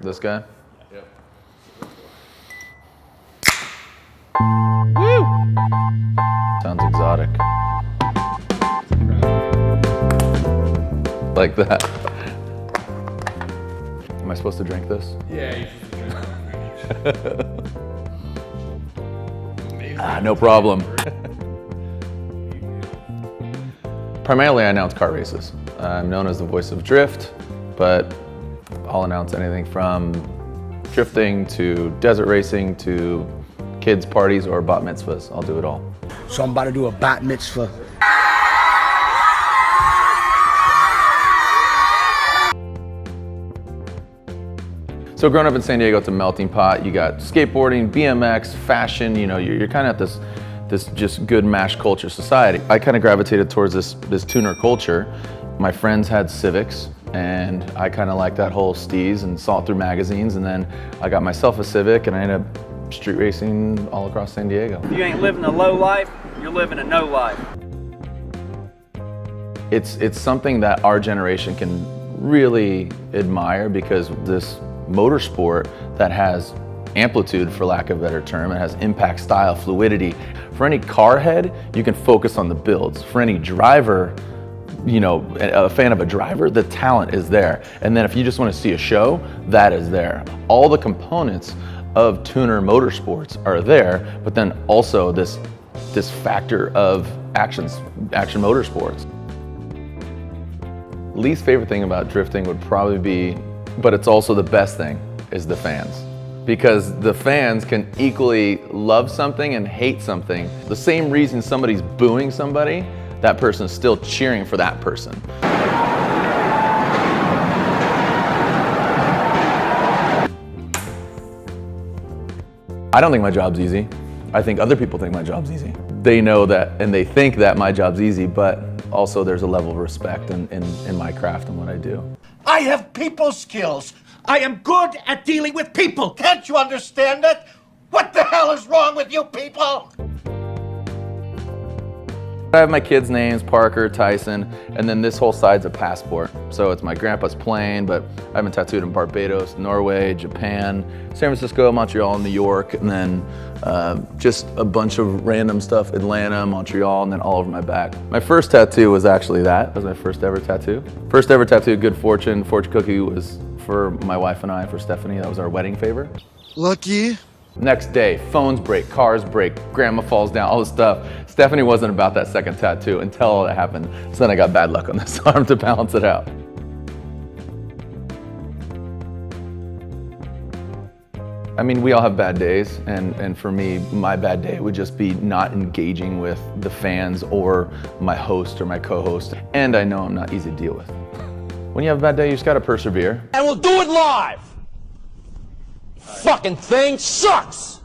This guy? Yep. Woo! Sounds exotic. Like that. Am I supposed to drink this? Yeah, you should drink it. No problem. Primarily, I announce car races. I'm known as the voice of drift, but I'll announce anything from drifting to desert racing to kids' parties or bat mitzvahs. I'll do it all. So I'm about to do a bat mitzvah. So growing up in San Diego, it's a melting pot. You got skateboarding, BMX, fashion, you know, you're kind of at this just good mash culture society. I kind of gravitated towards this tuner culture. My friends had Civics, and I kind of liked that whole steez and saw it through magazines, and then I got myself a Civic, and I ended up street racing all across San Diego. If you ain't living a low life, you're living a no life. It's something that our generation can really admire, because this motorsport that has amplitude, for lack of a better term, it has impact, style, fluidity. For any car head, you can focus on the builds. For any driver, you know, a fan of a driver, the talent is there. And then if you just want to see a show, that is there. All the components of tuner motorsports are there, but then also this factor of action motorsports. Least favorite thing about drifting would probably be, but it's also the best thing, is the fans. Because the fans can equally love something and hate something. The same reason somebody's booing somebody, that person is still cheering for that person. I don't think my job's easy. I think other people think my job's easy. They know that, and they think that my job's easy, but also there's a level of respect in my craft and what I do. I have people skills. I am good at dealing with people. Can't you understand it? What the hell is wrong with you people? I have my kids' names, Parker, Tyson, and then this whole side's a passport. So it's my grandpa's plane, but I've been tattooed in Barbados, Norway, Japan, San Francisco, Montreal, New York, and then just a bunch of random stuff, Atlanta, Montreal, and then all over my back. My first tattoo was actually that. That was my first ever tattoo. First ever tattoo, Good Fortune. Fortune cookie was for my wife and I, for Stephanie. That was our wedding favor. Lucky. Next day, phones break, cars break, grandma falls down, all this stuff. Stephanie wasn't about that second tattoo until all that happened. So then I got bad luck on this arm to balance it out. I mean, we all have bad days, and for me, my bad day would just be not engaging with the fans or my host or my co-host. And I know I'm not easy to deal with. When you have a bad day, you just gotta persevere. And we'll do it live. Fucking thing sucks.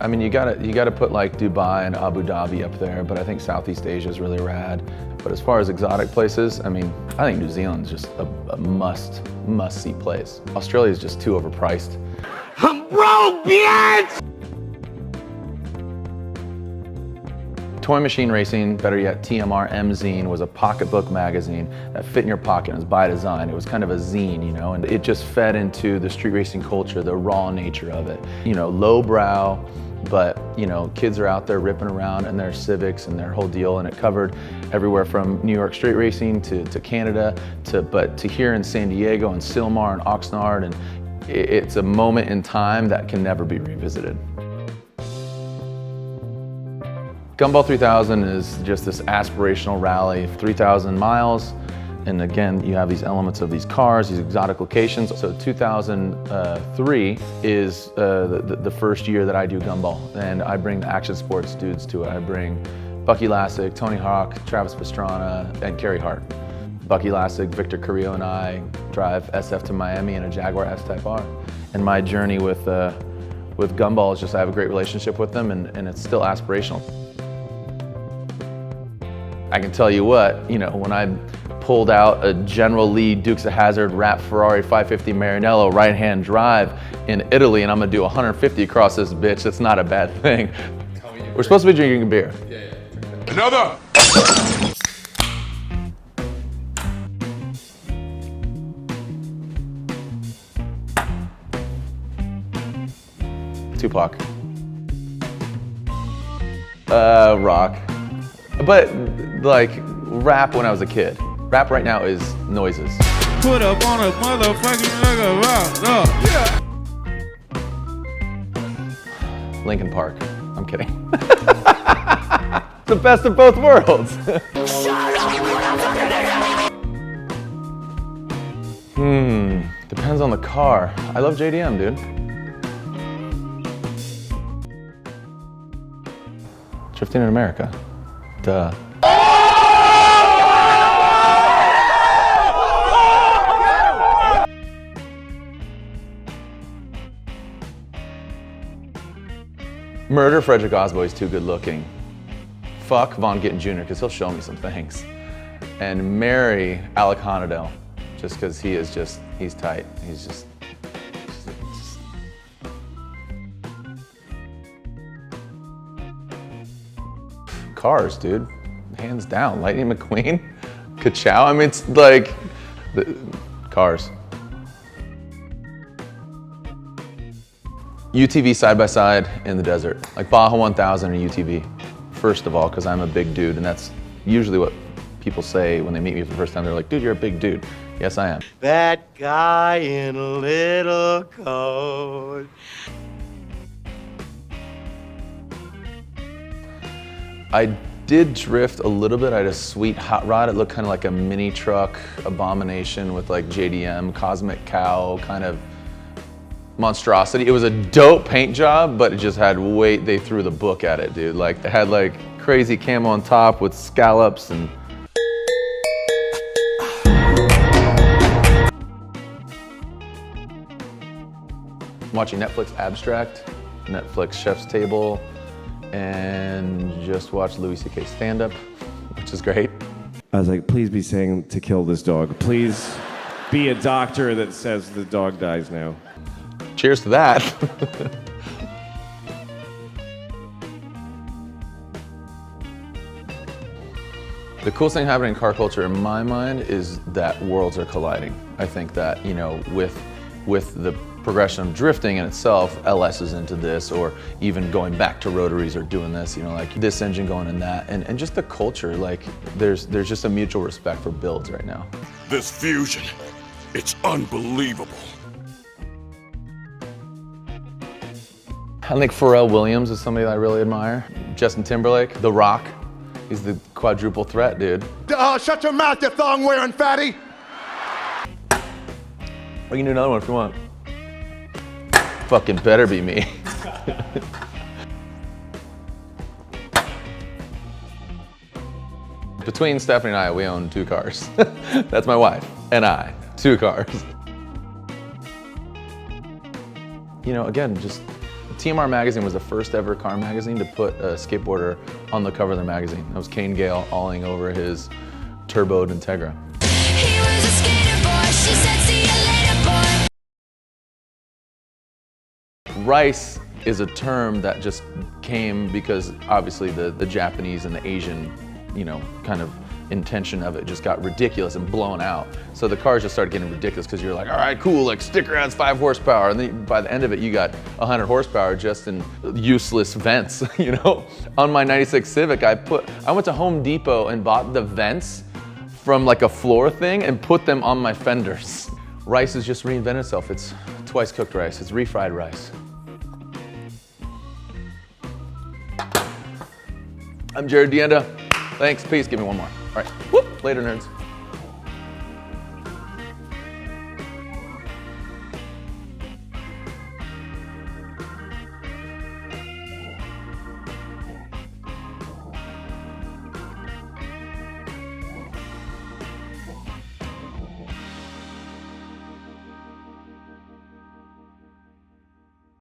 I mean, you gotta put like Dubai and Abu Dhabi up there, but I think Southeast Asia is really rad. But as far as exotic places, I mean, I think New Zealand's just a must-see place. Australia is just too overpriced. I'm broke, bitch! Toy Machine Racing, better yet, TMR M-Zine, was a pocketbook magazine that fit in your pocket. It was by design. It was kind of a zine, you know, and it just fed into the street racing culture, the raw nature of it. You know, lowbrow, but, you know, kids are out there ripping around in their Civics and their whole deal, and it covered everywhere from New York street racing to Canada, but to here in San Diego and Sylmar and Oxnard, and it's a moment in time that can never be revisited. GUMBALL 3000 is just this aspirational rally, 3,000 miles. And again, you have these elements of these cars, these exotic locations. So 2003 is the first year that I do GUMBALL, and I bring the action sports dudes to it. I bring Bucky Lasek, Tony Hawk, Travis Pastrana, and Carey Hart. Bucky Lasek, Victor Carrillo, and I drive SF to Miami in a Jaguar S-Type R. And my journey with GUMBALL is just I have a great relationship with them, and it's still aspirational. I can tell you what, you know, when I pulled out a General Lee Dukes of Hazzard wrapped Ferrari 550 Maranello right-hand drive in Italy, and I'm gonna do 150 across this bitch, that's not a bad thing. We're supposed to be drinking a beer. Yeah. Another! Tupac. Rock. But like rap when I was a kid. Rap right now is noises. Put up on a motherfucking nigga rock. Yeah. Linkin Park. I'm kidding. The best of both worlds. Depends on the car. I love JDM, dude. Drifting in America. Duh. Murder Frederick Osbo, he's too good looking. Fuck Von Gittin Jr. because he'll show me some things. And marry Alec Honadell just because he's tight. He's just. Cars, dude. Hands down. Lightning McQueen, Ka-chow. I mean, it's like, cars. UTV side by side in the desert, like Baja 1000 or UTV. First of all, because I'm a big dude, and that's usually what people say when they meet me for the first time. They're like, dude, you're a big dude. Yes, I am. That guy in a little coat. I did drift a little bit. I had a sweet hot rod. It looked kind of like a mini truck abomination with like JDM, Cosmic Cow, kind of monstrosity. It was a dope paint job, but it just had weight. They threw the book at it, dude. Like, it had like crazy camo on top with scallops and. Watching Netflix Abstract, Netflix Chef's Table, and just watched Louis C.K. stand-up, which is great. I was like, please be saying to kill this dog. Please be a doctor that says the dog dies now. Cheers to that. The coolest thing happening in car culture in my mind is that worlds are colliding. I think that, you know, with the progression of drifting in itself, LS is into this, or even going back to rotaries or doing this, you know, like this engine going in that, and just the culture, like there's just a mutual respect for builds right now. This fusion, it's unbelievable. I think Pharrell Williams is somebody that I really admire. Justin Timberlake, The Rock, he's the quadruple threat, dude. Shut your mouth, you thong-wearing fatty! We can do another one if you want. Fucking better be me. Between Stephanie and I, we own 2 cars. That's my wife and I, 2 cars. You know, again, just TMR Magazine was the first ever car magazine to put a skateboarder on the cover of the magazine. That was Kane Gale awing over his turboed Integra. He was a skater boy, she said, see you later, boy. Rice is a term that just came because obviously the Japanese and the Asian, you know, kind of intention of it just got ridiculous and blown out. So the cars just started getting ridiculous because you're like, all right, cool, like sticker adds 5 horsepower. And then by the end of it, you got 100 horsepower just in useless vents, you know? On my 96 Civic, I went to Home Depot and bought the vents from like a floor thing and put them on my fenders. Rice has just reinvented itself. It's twice cooked rice, it's refried rice. I'm Jarod DeAnda. Thanks, peace, give me one more. All right, whoop, later nerds.